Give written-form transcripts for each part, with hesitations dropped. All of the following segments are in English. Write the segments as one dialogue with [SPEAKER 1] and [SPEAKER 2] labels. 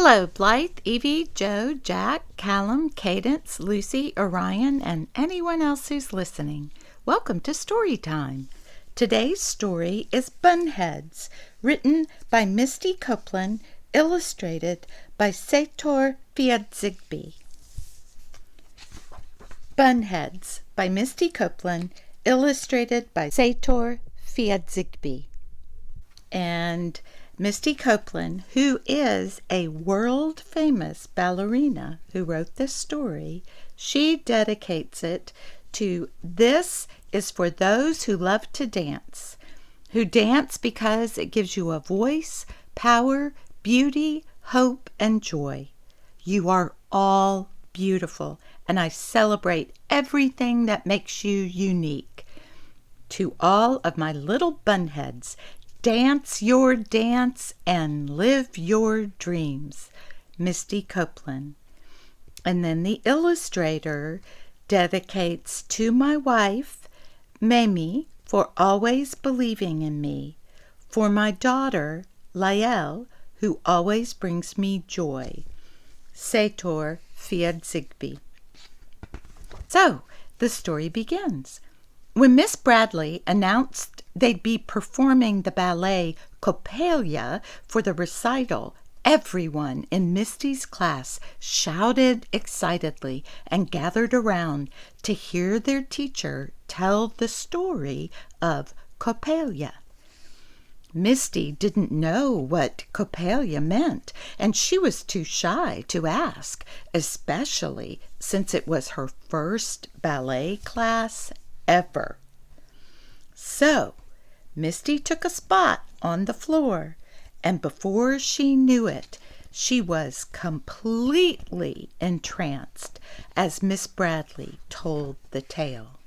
[SPEAKER 1] Hello, Blythe, Evie, Joe, Jack, Callum, Cadence, Lucy, Orion, and anyone else who's listening. Welcome to Story Time. Today's story is Bunheads, written by Misty Copeland, illustrated by Sator Fiadzigby. Bunheads by Misty Copeland, illustrated by Sator Fiadzigby. And Misty Copeland, who is a world-famous ballerina who wrote this story, she dedicates it to "This is for those who love to dance, who dance because it gives you a voice, power, beauty, hope, and joy. You are all beautiful, and I celebrate everything that makes you unique. To all of my little bunheads, dance your dance and live your dreams." Misty Copeland. And then the illustrator dedicates "To my wife, Mamie, for always believing in me. For my daughter, Lael, who always brings me joy." Sator Fiadzigby. So, the story begins. When Miss Bradley announced they'd be performing the ballet Coppelia for the recital, everyone in Misty's class shouted excitedly and gathered around to hear their teacher tell the story of Coppelia. Misty didn't know what Coppelia meant, and she was too shy to ask, especially since it was her first ballet class ever. So, Misty took a spot on the floor, and before she knew it, she was completely entranced as Miss Bradley told the tale.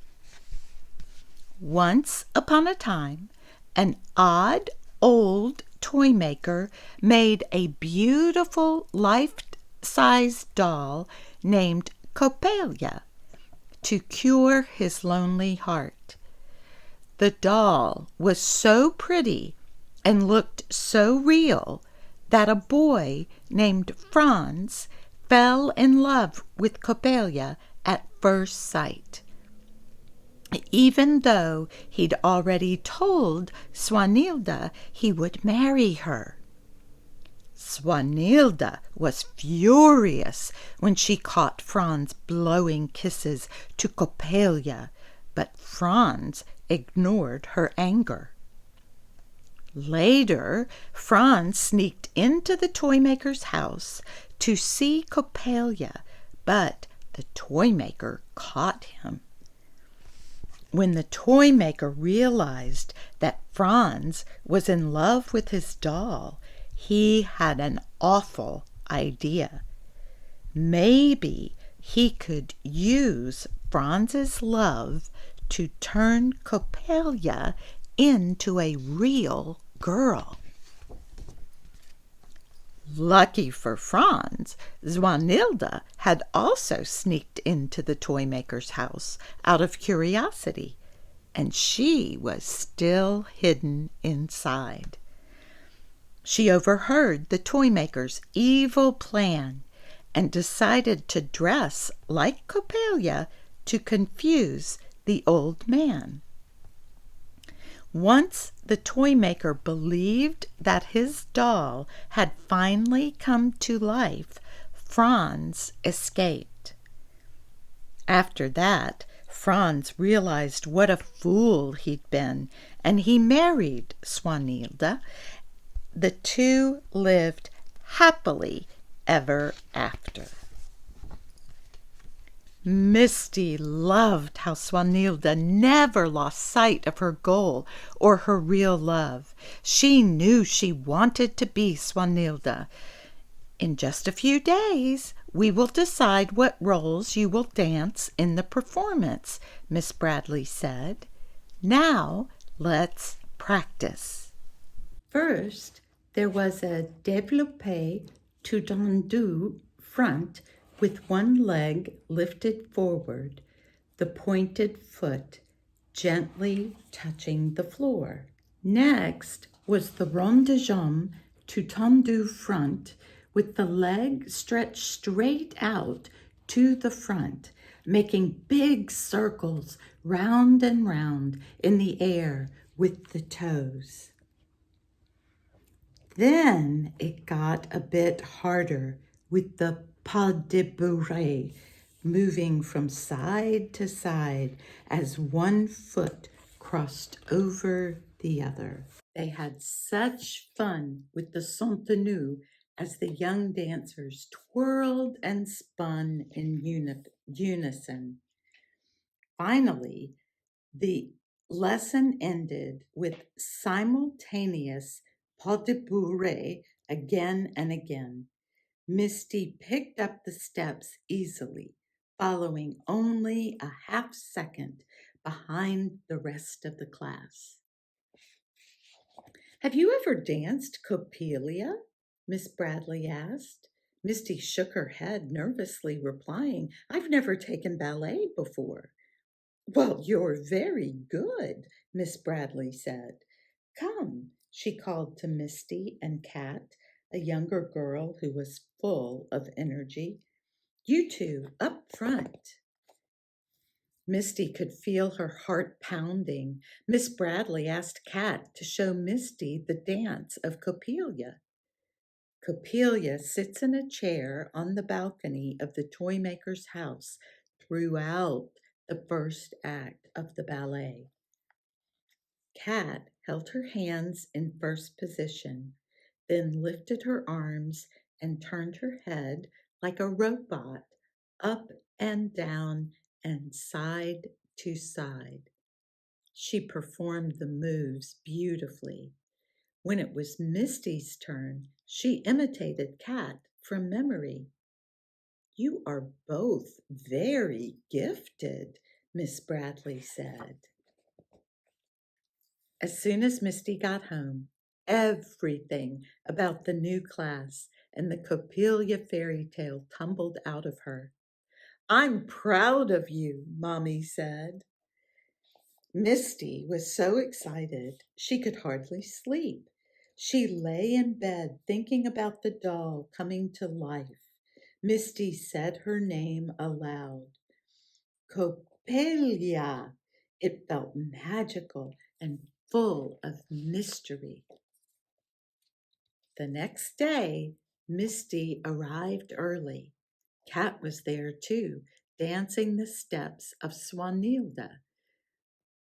[SPEAKER 1] Once upon a time, an odd old toy maker made a beautiful life-size doll named Coppelia to cure his lonely heart. The doll was so pretty and looked so real that a boy named Franz fell in love with Coppelia at first sight, even though he'd already told Swanhilda he would marry her. Swanhilda was furious when she caught Franz blowing kisses to Coppelia, but Franz ignored her anger. Later, Franz sneaked into the toy maker's house to see Coppelia, but the toy maker caught him. When the toy maker realized that Franz was in love with his doll, he had an awful idea. Maybe he could use Franz's love to turn Coppelia into a real girl. Lucky for Franz, Swanhilda had also sneaked into the toy maker's house out of curiosity, and she was still hidden inside. She overheard the toy maker's evil plan and decided to dress like Coppelia to confuse the old man. Once the toy maker believed that his doll had finally come to life, Franz escaped. After that, Franz realized what a fool he'd been, and he married Swanhilda. The two lived happily ever after. Misty loved how Swanhilda never lost sight of her goal or her real love. She knew she wanted to be Swanhilda. "In just a few days, we will decide what roles you will dance in the performance," Miss Bradley said. "Now, let's practice." First, there was a développé tout tendu front with one leg lifted forward, the pointed foot gently touching the floor. Next was the rond de jambe tout tendu front with the leg stretched straight out to the front, making big circles round and round in the air with the toes. Then it got a bit harder with the pas de bourrée, moving from side to side as one foot crossed over the other. They had such fun with the Centenu as the young dancers twirled and spun in unison. Finally, the lesson ended with simultaneous pas de bourrée again and again. Misty picked up the steps easily, following only a half second behind the rest of the class. Have you ever danced Coppelia? Miss Bradley asked. Misty shook her head nervously, replying, I've never taken ballet before. Well, you're very good, Miss Bradley said. Come, she called to Misty and Kat, a younger girl who was full of energy. You two, up front. Misty could feel her heart pounding. Miss Bradley asked Kat to show Misty the dance of Coppelia. Coppelia sits in a chair on the balcony of the toy maker's house throughout the first act of the ballet. Kat held her hands in first position, then lifted her arms and turned her head like a robot up and down and side to side. She performed the moves beautifully. When it was Misty's turn, she imitated Kat from memory. You are both very gifted, Miss Bradley said. As soon as Misty got home, everything about the new class and the Coppelia fairy tale tumbled out of her. I'm proud of you, Mommy said. Misty was so excited she could hardly sleep. She lay in bed thinking about the doll coming to life. Misty said her name aloud. Coppelia. It felt magical and full of mystery. The next day, Misty arrived early. Kat was there too, dancing the steps of Swanilda.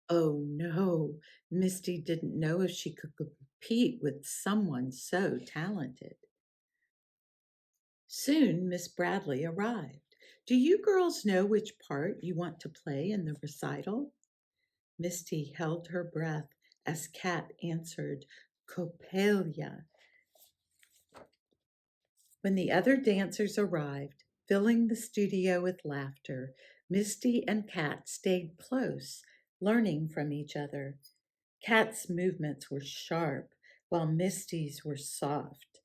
[SPEAKER 1] Oh no, Misty didn't know if she could compete with someone so talented. Soon Miss Bradley arrived. Do you girls know which part you want to play in the recital? Misty held her breath as Kat answered, Coppelia. When the other dancers arrived, filling the studio with laughter, Misty and Kat stayed close, learning from each other. Kat's movements were sharp, while Misty's were soft.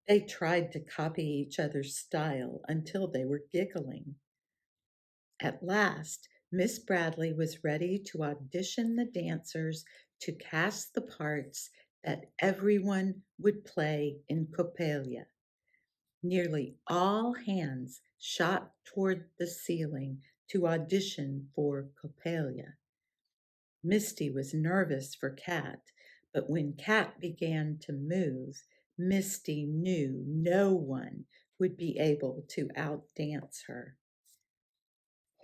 [SPEAKER 1] They tried to copy each other's style until they were giggling. At last, Miss Bradley was ready to audition the dancers to cast the parts that everyone would play in Coppelia. Nearly all hands shot toward the ceiling to audition for Coppelia. Misty was nervous for Kat, but when Kat began to move, Misty knew no one would be able to outdance her.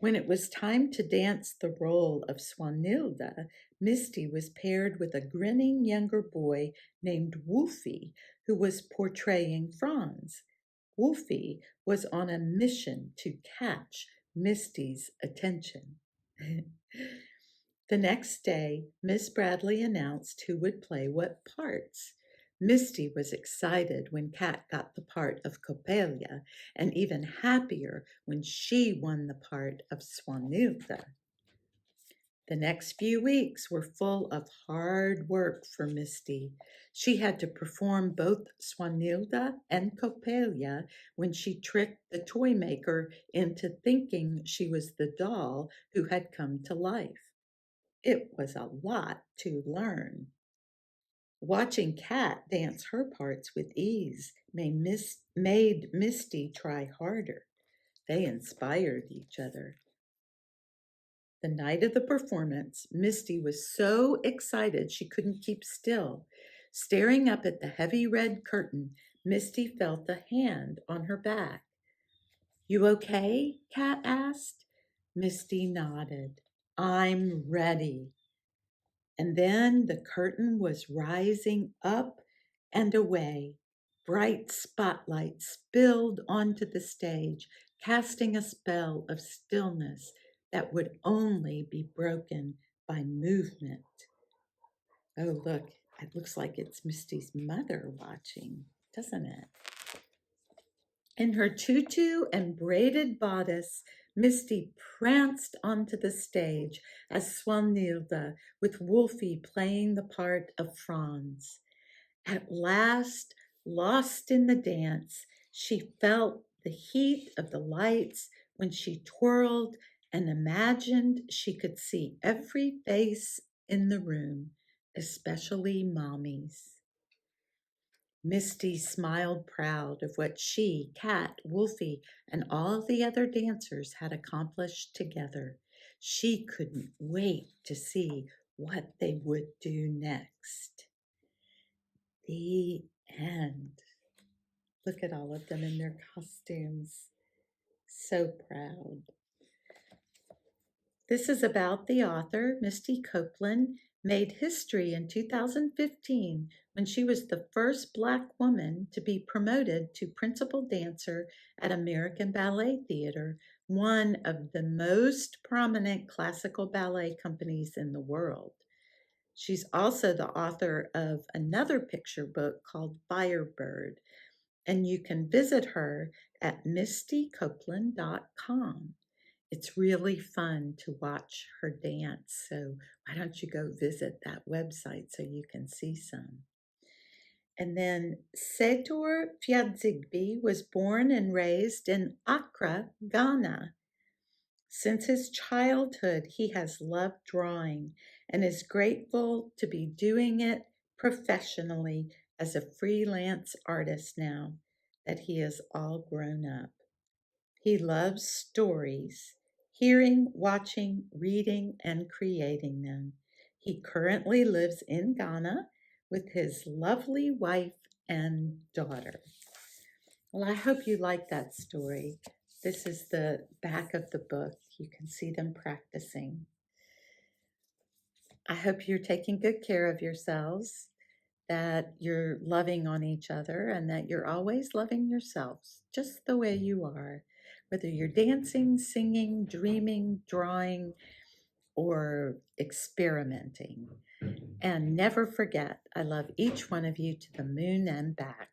[SPEAKER 1] When it was time to dance the role of Swanilda, Misty was paired with a grinning younger boy named Woofy, who was portraying Franz. Woofy was on a mission to catch Misty's attention. The next day, Miss Bradley announced who would play what parts. Misty was excited when Kat got the part of Coppelia, and even happier when she won the part of Swanilda. The next few weeks were full of hard work for Misty. She had to perform both Swanilda and Coppelia when she tricked the toy maker into thinking she was the doll who had come to life. It was a lot to learn. Watching Kat dance her parts with ease made Misty try harder. They inspired each other. The night of the performance, Misty was so excited she couldn't keep still. Staring up at the heavy red curtain, Misty felt a hand on her back. You okay? Kat asked. Misty nodded. I'm ready. And then the curtain was rising up and away. Bright spotlights spilled onto the stage, casting a spell of stillness that would only be broken by movement. Oh, look, it looks like it's Misty's mother watching, doesn't it? In her tutu and braided bodice, Misty pranced onto the stage as Swanhilda, with Wolfie playing the part of Franz. At last, lost in the dance, she felt the heat of the lights when she twirled and imagined she could see every face in the room, especially Mommy's. Misty smiled proud of what she, Kat, Wolfie, and all the other dancers had accomplished together. She couldn't wait to see what they would do next. The end. Look at all of them in their costumes. So proud. This is about the author, Misty Copeland, made history in 2015 when she was the first Black woman to be promoted to principal dancer at American Ballet Theater, one of the most prominent classical ballet companies in the world. She's also the author of another picture book called Firebird, and you can visit her at mistycopeland.com. It's really fun to watch her dance, so why don't you go visit that website so you can see some? And then Setor Fiadzigby was born and raised in Accra, Ghana. Since his childhood, he has loved drawing and is grateful to be doing it professionally as a freelance artist now that he is all grown up. He loves stories, hearing, watching, reading, and creating them. He currently lives in Ghana with his lovely wife and daughter. Well, I hope you like that story. This is the back of the book. You can see them practicing. I hope you're taking good care of yourselves, that you're loving on each other, and that you're always loving yourselves just the way you are, whether you're dancing, singing, dreaming, drawing, or experimenting. And never forget, I love each one of you to the moon and back.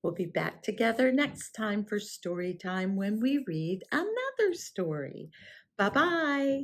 [SPEAKER 1] We'll be back together next time for story time when we read another story. Bye bye.